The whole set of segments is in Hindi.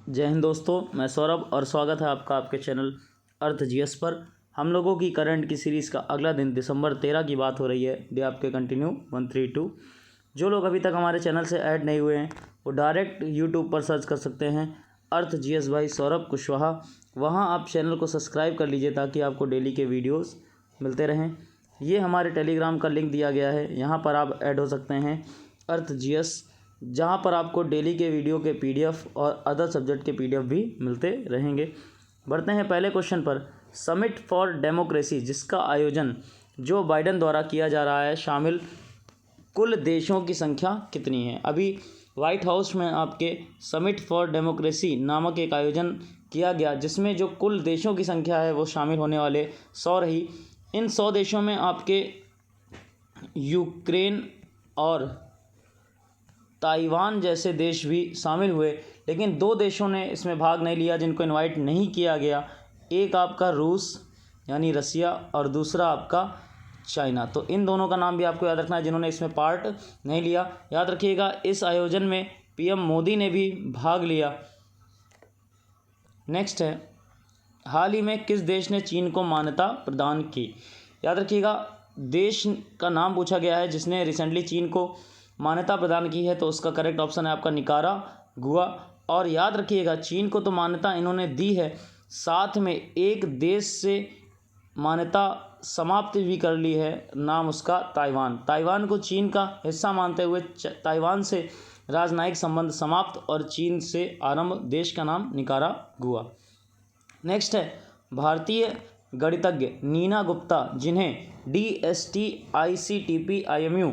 जय हिंद दोस्तों, मैं सौरभ और स्वागत है आपका आपके चैनल अर्थ जीएस पर। हम लोगों की करंट की सीरीज़ का अगला दिन दिसंबर 13 की बात हो रही है। डे आपके कंटिन्यू 132। जो लोग अभी तक हमारे चैनल से ऐड नहीं हुए हैं वो डायरेक्ट यूट्यूब पर सर्च कर सकते हैं अर्थ जीएस बाई सौरभ कुशवाहा। वहाँ आप चैनल को सब्सक्राइब कर लीजिए ताकि आपको डेली के वीडियोज़ मिलते रहें। ये हमारे टेलीग्राम का लिंक दिया गया है, यहाँ पर आप ऐड हो सकते हैं अर्थ जीएस, जहाँ पर आपको डेली के वीडियो के पीडीएफ और अदर सब्जेक्ट के पीडीएफ भी मिलते रहेंगे। बढ़ते हैं पहले क्वेश्चन पर। समिट फॉर डेमोक्रेसी, जिसका आयोजन जो बाइडेन द्वारा किया जा रहा है, शामिल कुल देशों की संख्या कितनी है? अभी वाइट हाउस में आपके समिट फॉर डेमोक्रेसी नामक एक आयोजन किया गया जिसमें जो कुल देशों की संख्या है वो शामिल होने वाले 100 रही। इन 100 देशों में आपके यूक्रेन और ताइवान जैसे देश भी शामिल हुए, लेकिन 2 देशों ने इसमें भाग नहीं लिया जिनको इनवाइट नहीं किया गया। एक आपका रूस यानी रसिया और दूसरा आपका चाइना। तो इन दोनों का नाम भी आपको याद रखना है जिन्होंने इसमें पार्ट नहीं लिया। याद रखिएगा इस आयोजन में पीएम मोदी ने भी भाग लिया। नेक्स्ट है, हाल ही में किस देश ने चीन को मान्यता प्रदान की? याद रखिएगा देश का नाम पूछा गया है जिसने रिसेंटली चीन को मान्यता प्रदान की है, तो उसका करेक्ट ऑप्शन है आपका निकारागुआ। और याद रखिएगा चीन को तो मान्यता इन्होंने दी है, साथ में एक देश से मान्यता समाप्त भी कर ली है, नाम उसका ताइवान। ताइवान को चीन का हिस्सा मानते हुए ताइवान से राजनयिक संबंध समाप्त और चीन से आरंभ। देश का नाम निकारागुआ। नेक्स्ट है, भारतीय गणितज्ञ नीना गुप्ता जिन्हें DST-ICTP-IMU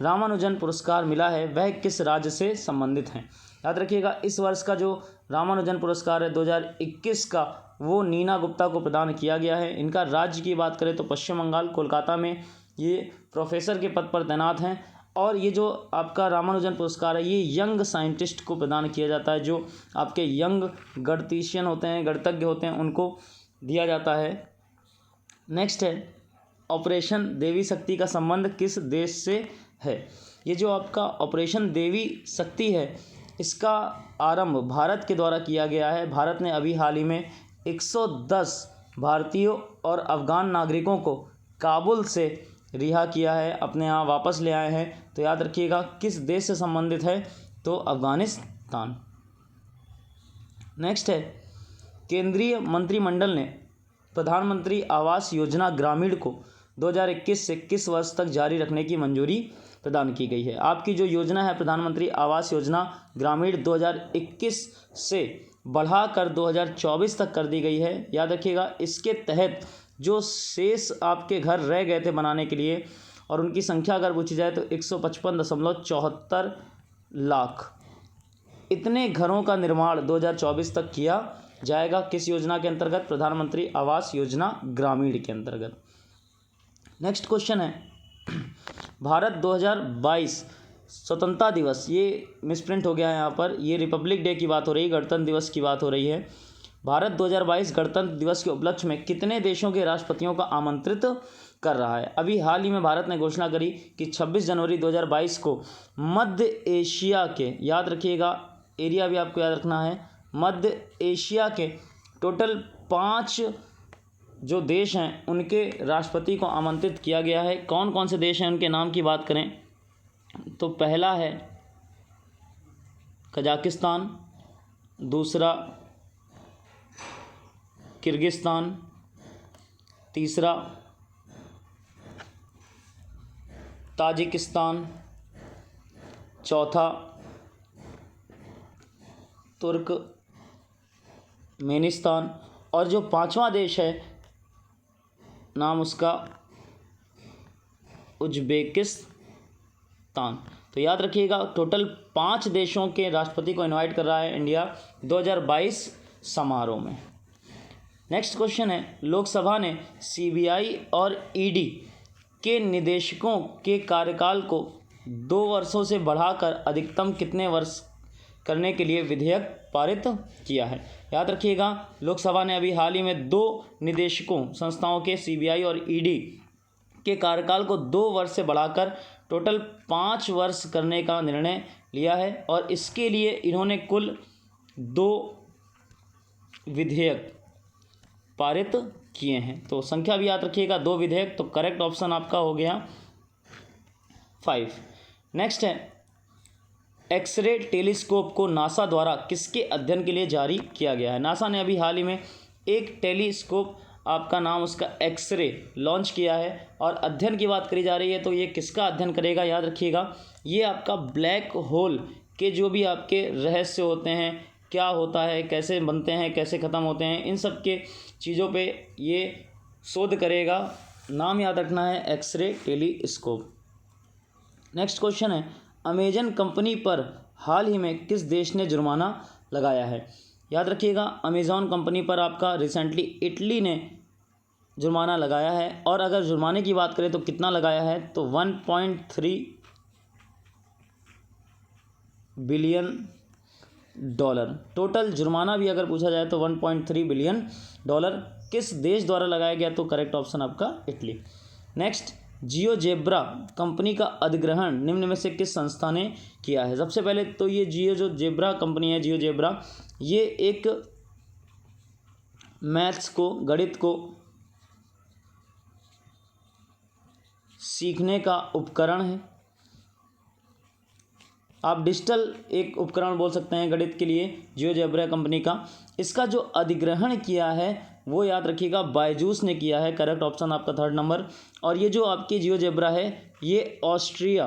रामानुजन पुरस्कार मिला है, वह किस राज्य से संबंधित हैं? याद रखिएगा इस वर्ष का जो रामानुजन पुरस्कार है 2021 का, वो नीना गुप्ता को प्रदान किया गया है। इनका राज्य की बात करें तो पश्चिम बंगाल, कोलकाता में ये प्रोफेसर के पद पर तैनात हैं। और ये जो आपका रामानुजन पुरस्कार है ये यंग साइंटिस्ट को प्रदान किया जाता है, जो आपके यंग गणितीशियन होते हैं, गणितज्ञ होते हैं, उनको दिया जाता है। नेक्स्ट है, ऑपरेशन देवी शक्ति का संबंध किस देश से है? ये जो आपका ऑपरेशन देवी शक्ति है इसका आरंभ भारत के द्वारा किया गया है। भारत ने अभी हाल ही में 110 भारतीयों और अफ़गान नागरिकों को काबुल से रिहा किया है, अपने यहाँ वापस ले आए हैं। तो याद रखिएगा किस देश से संबंधित है, तो अफ़गानिस्तान। नेक्स्ट है, केंद्रीय मंत्रिमंडल ने प्रधानमंत्री आवास योजना ग्रामीण को 2021 से किस वर्ष तक जारी रखने की मंजूरी प्रदान की गई है? आपकी जो योजना है प्रधानमंत्री आवास योजना ग्रामीण 2021 से बढ़ाकर 2024 तक कर दी गई है। याद रखिएगा इसके तहत जो शेष आपके घर रह गए थे बनाने के लिए, और उनकी संख्या अगर पूछी जाए तो 155.74 लाख, इतने घरों का निर्माण 2024 तक किया जाएगा। किस योजना के अंतर्गत? प्रधानमंत्री आवास योजना ग्रामीण के अंतर्गत। नेक्स्ट क्वेश्चन है, भारत 2022 स्वतंत्रता दिवस, ये मिसप्रिंट हो गया है यहाँ पर, ये रिपब्लिक डे की बात हो रही है, गणतंत्र दिवस की बात हो रही है। भारत 2022 गणतंत्र दिवस के उपलक्ष्य में कितने देशों के राष्ट्रपतियों का आमंत्रित कर रहा है? अभी हाल ही में भारत ने घोषणा करी कि 26 जनवरी 2022 को मध्य एशिया के, याद रखिएगा एरिया भी आपको याद रखना है, मध्य एशिया के टोटल 5 जो देश हैं उनके राष्ट्रपति को आमंत्रित किया गया है। कौन कौन से देश हैं उनके नाम की बात करें तो पहला है कजाकिस्तान, दूसरा किर्गिस्तान, तीसरा ताजिकिस्तान, चौथा तुर्कमेनिस्तान, और जो 5वां देश है नाम उसका उज्बेकिस्तान। तो याद रखिएगा टोटल 5 देशों के राष्ट्रपति को इनवाइट कर रहा है इंडिया 2022 समारोह में। नेक्स्ट क्वेश्चन है, लोकसभा ने सीबीआई और ईडी के निदेशकों के कार्यकाल को 2 वर्षों से बढ़ाकर अधिकतम कितने वर्ष करने के लिए विधेयक पारित किया है? याद रखिएगा लोकसभा ने अभी हाल ही में 2 निदेशकों संस्थाओं के सीबीआई और ईडी के कार्यकाल को 2 वर्ष से बढ़ाकर टोटल 5 वर्ष करने का निर्णय लिया है और इसके लिए इन्होंने कुल 2 विधेयक पारित किए हैं। तो संख्या भी याद रखिएगा, 2 विधेयक। तो करेक्ट ऑप्शन आपका हो गया 5। नेक्स्ट है, एक्सरे टेलीस्कोप को नासा द्वारा किसके अध्ययन के लिए जारी किया गया है। नासा ने अभी हाल ही में एक टेलीस्कोप, आपका नाम उसका एक्सरे, लॉन्च किया है। और अध्ययन की बात करी जा रही है तो ये किसका अध्ययन करेगा, याद रखिएगा, ये आपका ब्लैक होल के जो भी आपके रहस्य होते हैं, क्या होता है, कैसे बनते हैं, कैसे ख़त्म होते हैं, इन सब के चीज़ों पे ये शोध करेगा। नाम याद रखना है, एक्सरे टेलीस्कोप। नेक्स्ट क्वेश्चन है, अमेजन कंपनी पर हाल ही में किस देश ने जुर्माना लगाया है। याद रखिएगा, अमेज़ॉन कंपनी पर आपका रिसेंटली इटली ने जुर्माना लगाया है। और अगर जुर्माने की बात करें तो कितना लगाया है, तो 1.3 बिलियन डॉलर। टोटल जुर्माना भी अगर पूछा जाए तो 1.3 बिलियन डॉलर किस देश द्वारा लगाया गया, तो करेक्ट ऑप्शन आपका इटली। नेक्स्ट, जियोजेब्रा कंपनी का अधिग्रहण निम्न में से किस संस्था ने किया है। सबसे पहले तो ये जियोजेब्रा कंपनी है, जियोजेब्रा, ये एक मैथ्स को, गणित को सीखने का उपकरण है। आप डिजिटल एक उपकरण बोल सकते हैं गणित के लिए, जियोजेब्रा कंपनी का। इसका जो अधिग्रहण किया है वो याद रखिएगा बायजूस ने किया है। करेक्ट ऑप्शन आपका 3rd नंबर। और ये जो आपकी जियोजेब्रा है ये ऑस्ट्रिया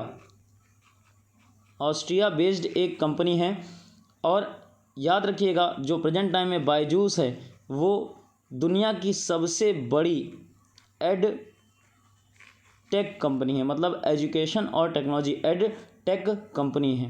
बेस्ड एक कंपनी है। और याद रखिएगा जो प्रेजेंट टाइम में बायजूस है वो दुनिया की सबसे बड़ी एड टेक कंपनी है, मतलब एजुकेशन और टेक्नोलॉजी एड टेक कंपनी है।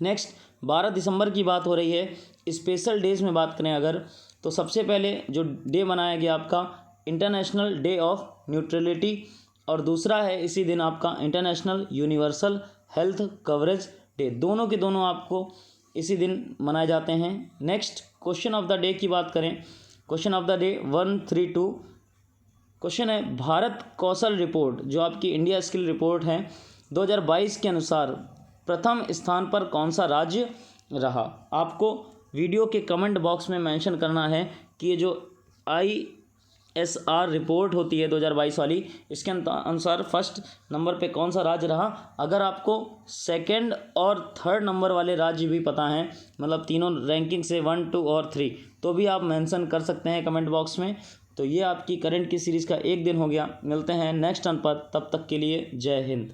नेक्स्ट, 12 दिसंबर की बात हो रही है। स्पेशल डेज में बात करें अगर, तो सबसे पहले जो डे मनाया गया आपका इंटरनेशनल डे ऑफ न्यूट्रलिटी, और दूसरा है इसी दिन आपका international universal health coverage day. दोनों के दोनों आपको इसी दिन मनाए जाते हैं। Next, question of the day की बात करें, question of the day 132 question है, भारत कौशल रिपोर्ट जो आपकी इंडिया स्किल रिपोर्ट है 2022 के अनुसार प्रथम स्थान पर कौन सा राज्य रहा। आपको वीडियो के कमेंट बॉक्स में मेंशन करना है कि ये जो ISR रिपोर्ट होती है 2022 वाली, इसके अनुसार फर्स्ट नंबर पे कौन सा राज्य रहा। अगर आपको सेकंड और थर्ड नंबर वाले राज्य भी पता हैं, मतलब तीनों रैंकिंग से 1, 2 और 3, तो भी आप मेंशन कर सकते हैं कमेंट बॉक्स में। तो ये आपकी करंट की सीरीज़ का 1 दिन हो गया। मिलते हैं नेक्स्ट टर्न पर, तब तक के लिए जय हिंद।